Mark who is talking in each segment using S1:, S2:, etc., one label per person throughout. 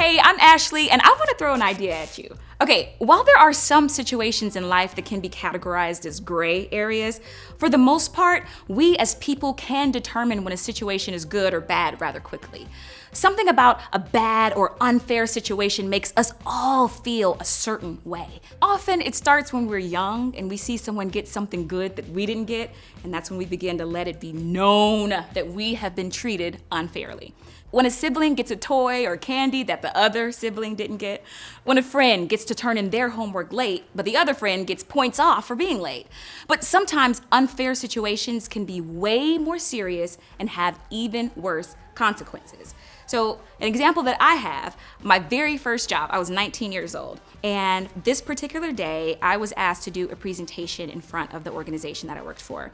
S1: Hey, I'm Ashley, and I want to throw an idea at you. Okay, while there are some situations in life that can be categorized as gray areas, for the most part, we as people can determine when a situation is good or bad rather quickly. Something about a bad or unfair situation makes us all feel a certain way. Often it starts when we're young and we see someone get something good that we didn't get, and that's when we begin to let it be known that we have been treated unfairly. When a sibling gets a toy or candy that the other sibling didn't get. When a friend gets to turn in their homework late, but the other friend gets points off for being late. But sometimes unfair situations can be way more serious and have even worse consequences. So an example that I have, my very first job, I was 19 years old. And this particular day, I was asked to do a presentation in front of the organization that I worked for.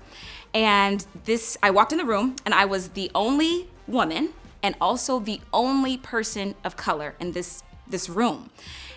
S1: And I walked in the room and I was the only woman and also the only person of color in this room.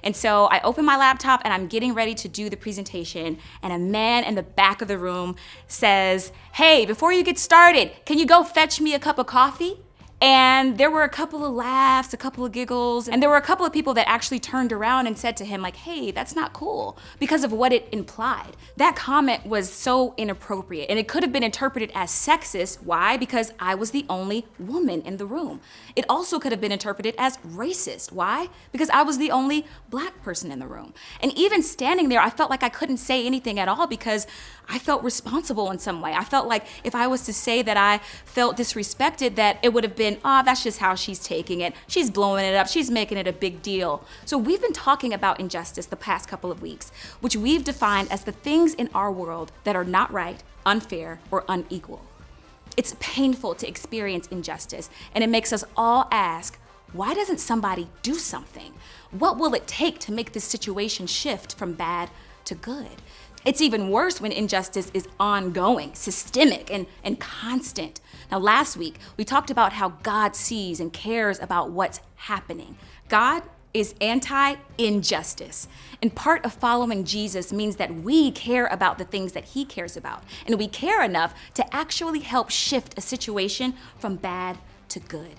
S1: And so I open my laptop and I'm getting ready to do the presentation, and a man in the back of the room says, "Hey, before you get started, can you go fetch me a cup of coffee?" And there were a couple of laughs, a couple of giggles, and there were a couple of people that actually turned around and said to him, like, "Hey, that's not cool," because of what it implied. That comment was so inappropriate, and it could have been interpreted as sexist. Why? Because I was the only woman in the room. It also could have been interpreted as racist. Why? Because I was the only black person in the room. And even standing there, I felt like I couldn't say anything at all because I felt responsible in some way. I felt like if I was to say that I felt disrespected, that it would have been, "Oh, that's just how she's taking it. She's blowing it up. She's making it a big deal." So we've been talking about injustice the past couple of weeks, which we've defined as the things in our world that are not right, unfair, or unequal. It's painful to experience injustice, and it makes us all ask, why doesn't somebody do something? What will it take to make this situation shift from bad to good? It's even worse when injustice is ongoing, systemic, and constant. Now, last week, we talked about how God sees and cares about what's happening. God is anti-injustice. And part of following Jesus means that we care about the things that he cares about. And we care enough to actually help shift a situation from bad to good.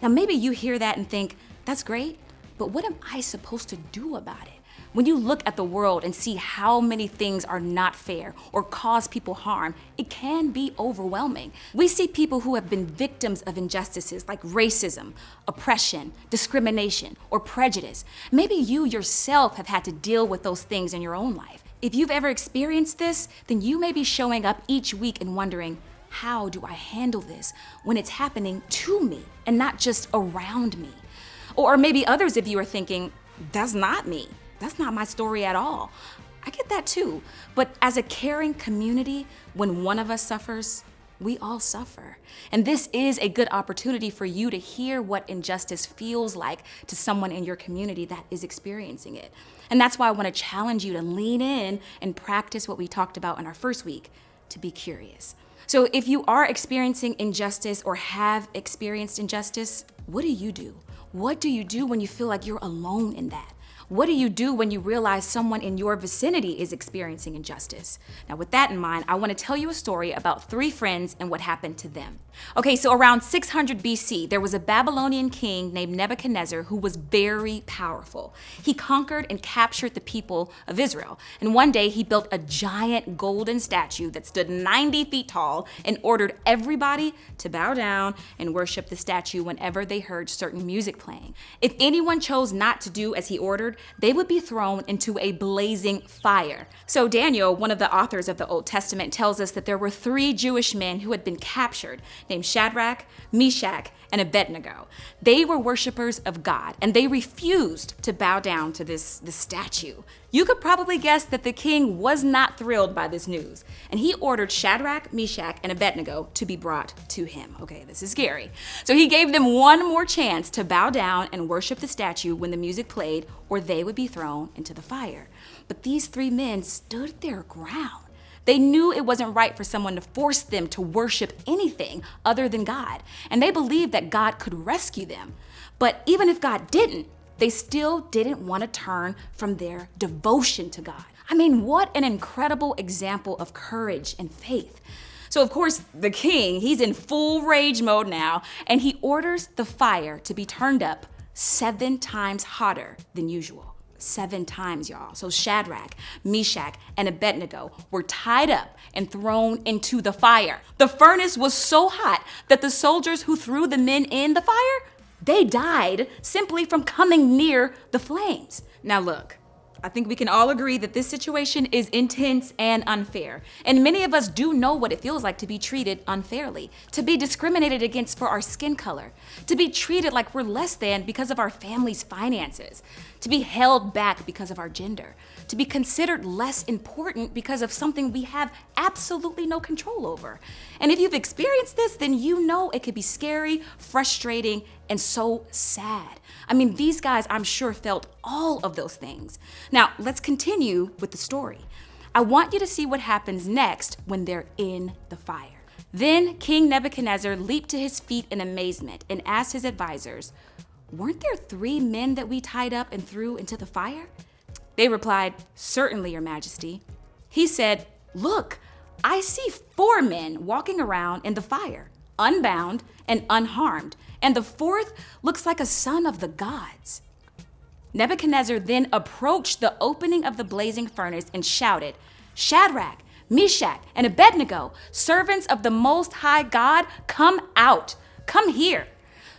S1: Now, maybe you hear that and think, that's great, but what am I supposed to do about it? When you look at the world and see how many things are not fair or cause people harm, it can be overwhelming. We see people who have been victims of injustices like racism, oppression, discrimination, or prejudice. Maybe you yourself have had to deal with those things in your own life. If you've ever experienced this, then you may be showing up each week and wondering, how do I handle this when it's happening to me and not just around me? Or maybe others of you are thinking, that's not me. That's not my story at all. I get that too. But as a caring community, when one of us suffers, we all suffer. And this is a good opportunity for you to hear what injustice feels like to someone in your community that is experiencing it. And that's why I want to challenge you to lean in and practice what we talked about in our first week, to be curious. So if you are experiencing injustice or have experienced injustice, what do you do? What do you do when you feel like you're alone in that? What do you do when you realize someone in your vicinity is experiencing injustice? Now, with that in mind, I want to tell you a story about 3 friends and what happened to them. Okay, so around 600 BC, there was a Babylonian king named Nebuchadnezzar who was very powerful. He conquered and captured the people of Israel. And one day he built a giant golden statue that stood 90 feet tall and ordered everybody to bow down and worship the statue whenever they heard certain music playing. If anyone chose not to do as he ordered, they would be thrown into a blazing fire. So Daniel, one of the authors of the Old Testament, tells us that there were 3 Jewish men who had been captured, named Shadrach, Meshach, and Abednego. They were worshipers of God, and they refused to bow down to this statue. You could probably guess that the king was not thrilled by this news, and he ordered Shadrach, Meshach, and Abednego to be brought to him. Okay, this is scary. So he gave them one more chance to bow down and worship the statue when the music played, or they would be thrown into the fire. But these 3 men stood their ground. They knew it wasn't right for someone to force them to worship anything other than God, and they believed that God could rescue them. But even if God didn't, they still didn't want to turn from their devotion to God. I mean, what an incredible example of courage and faith. So of course, the king, he's in full rage mode now, and he orders the fire to be turned up 7 times hotter than usual. 7 times, y'all. So Shadrach, Meshach, and Abednego were tied up and thrown into the fire. The furnace was so hot that the soldiers who threw the men in the fire, they died simply from coming near the flames. Now look, I think we can all agree that this situation is intense and unfair. And many of us do know what it feels like to be treated unfairly, to be discriminated against for our skin color, to be treated like we're less than because of our family's finances, to be held back because of our gender, to be considered less important because of something we have absolutely no control over. And if you've experienced this, then you know it could be scary, frustrating, and so sad. I mean, these guys, I'm sure, felt all of those things. Now, let's continue with the story. I want you to see what happens next when they're in the fire. Then King Nebuchadnezzar leaped to his feet in amazement and asked his advisors, "Weren't there 3 men that we tied up and threw into the fire?" They replied, "Certainly, Your Majesty." He said, "Look, I see 4 men walking around in the fire, unbound and unharmed, and the 4th looks like a son of the gods." Nebuchadnezzar then approached the opening of the blazing furnace and shouted, "Shadrach, Meshach, and Abednego, servants of the Most High God, come out, come here."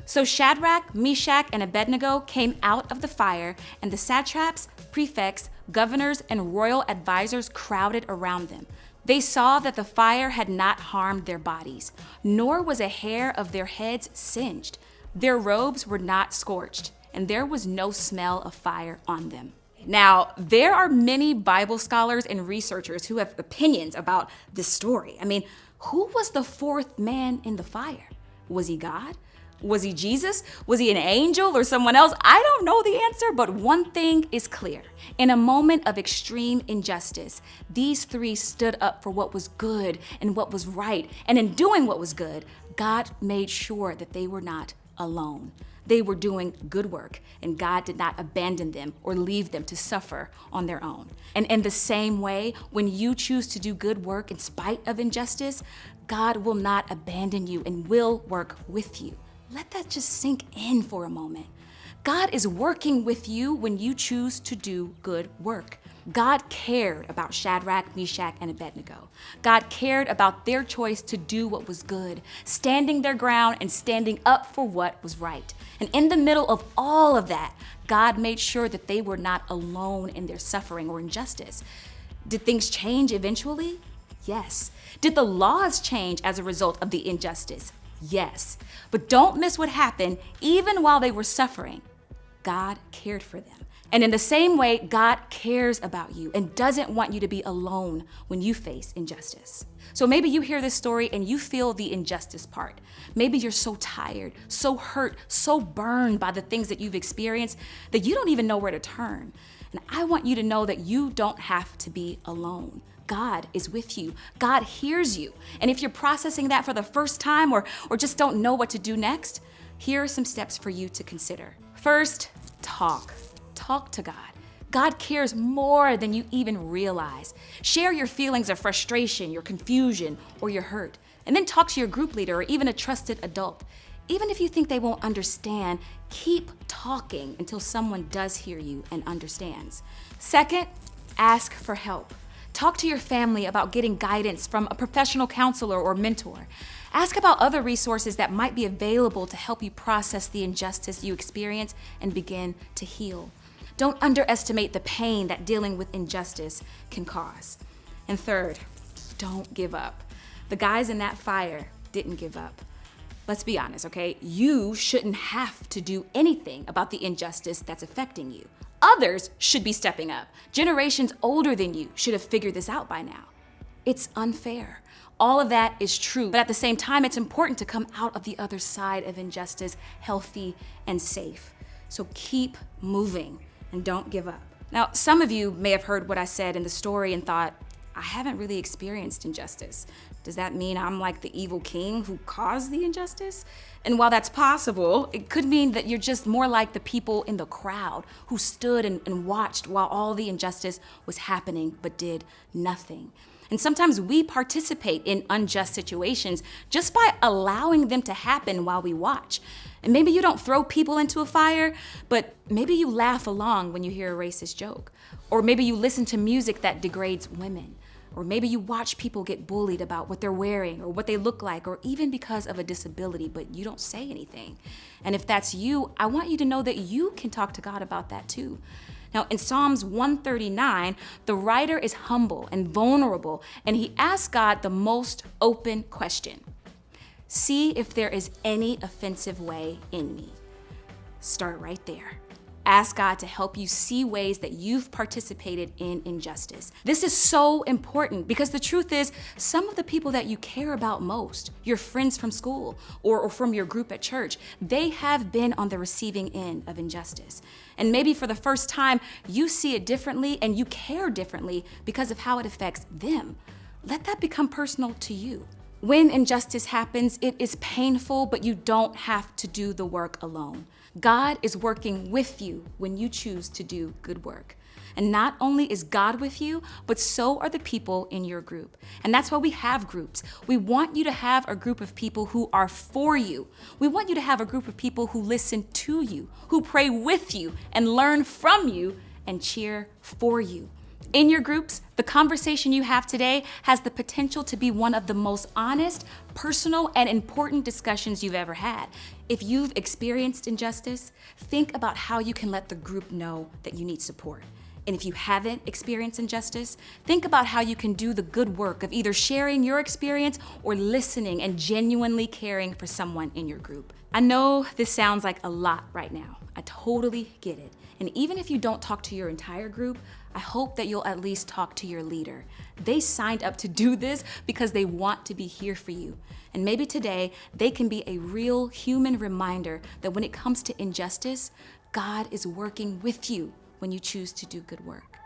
S1: So Shadrach, Meshach, and Abednego came out of the fire, and the satraps, prefects, governors, and royal advisors crowded around them. They saw that the fire had not harmed their bodies, nor was a hair of their heads singed. Their robes were not scorched, and there was no smell of fire on them. Now, there are many Bible scholars and researchers who have opinions about this story. I mean, who was the 4th man in the fire? Was he God? Was he Jesus? Was he an angel or someone else? I don't know the answer, but one thing is clear. In a moment of extreme injustice, these 3 stood up for what was good and what was right. And in doing what was good, God made sure that they were not alone. They were doing good work, and God did not abandon them or leave them to suffer on their own. And in the same way, when you choose to do good work in spite of injustice, God will not abandon you and will work with you. Let that just sink in for a moment. God is working with you when you choose to do good work. God cared about Shadrach, Meshach, and Abednego. God cared about their choice to do what was good, standing their ground and standing up for what was right. And in the middle of all of that, God made sure that they were not alone in their suffering or injustice. Did things change eventually? Yes. Did the laws change as a result of the injustice? Yes. But don't miss what happened even while they were suffering. God cared for them. And in the same way, God cares about you and doesn't want you to be alone when you face injustice. So maybe you hear this story and you feel the injustice part. Maybe you're so tired, so hurt, so burned by the things that you've experienced that you don't even know where to turn. And I want you to know that you don't have to be alone. God is with you. God hears you. And if you're processing that for the first time or just don't know what to do next, here are some steps for you to consider. First, talk. Talk to God. God cares more than you even realize. Share your feelings of frustration, your confusion, or your hurt. And then talk to your group leader or even a trusted adult. Even if you think they won't understand, keep talking until someone does hear you and understands. Second, ask for help. Talk to your family about getting guidance from a professional counselor or mentor. Ask about other resources that might be available to help you process the injustice you experience and begin to heal. Don't underestimate the pain that dealing with injustice can cause. And third, don't give up. The guys in that fire didn't give up. Let's be honest, okay? You shouldn't have to do anything about the injustice that's affecting you. Others should be stepping up. Generations older than you should have figured this out by now. It's unfair. All of that is true, but at the same time, it's important to come out of the other side of injustice healthy and safe. So keep moving and don't give up. Now, some of you may have heard what I said in the story and thought, I haven't really experienced injustice. Does that mean I'm like the evil king who caused the injustice? And while that's possible, it could mean that you're just more like the people in the crowd who stood and watched while all the injustice was happening but did nothing. And sometimes we participate in unjust situations just by allowing them to happen while we watch. And maybe you don't throw people into a fire, but maybe you laugh along when you hear a racist joke. Or maybe you listen to music that degrades women. Or maybe you watch people get bullied about what they're wearing or what they look like, or even because of a disability, but you don't say anything. And if that's you, I want you to know that you can talk to God about that too. Now, in Psalms 139, the writer is humble and vulnerable, and he asks God the most open question. See if there is any offensive way in me. Start right there. Ask God to help you see ways that you've participated in injustice. This is so important because the truth is, some of the people that you care about most, your friends from school or from your group at church, they have been on the receiving end of injustice. And maybe for the first time, you see it differently and you care differently because of how it affects them. Let that become personal to you. When injustice happens, it is painful, but you don't have to do the work alone. God is working with you when you choose to do good work. And not only is God with you, but so are the people in your group. And that's why we have groups. We want you to have a group of people who are for you. We want you to have a group of people who listen to you, who pray with you and learn from you and cheer for you. In your groups, the conversation you have today has the potential to be one of the most honest, personal, and important discussions you've ever had. If you've experienced injustice, think about how you can let the group know that you need support. And if you haven't experienced injustice, think about how you can do the good work of either sharing your experience or listening and genuinely caring for someone in your group. I know this sounds like a lot right now. I totally get it. And even if you don't talk to your entire group, I hope that you'll at least talk to your leader. They signed up to do this because they want to be here for you. And maybe today, they can be a real human reminder that when it comes to injustice, God is working with you when you choose to do good work.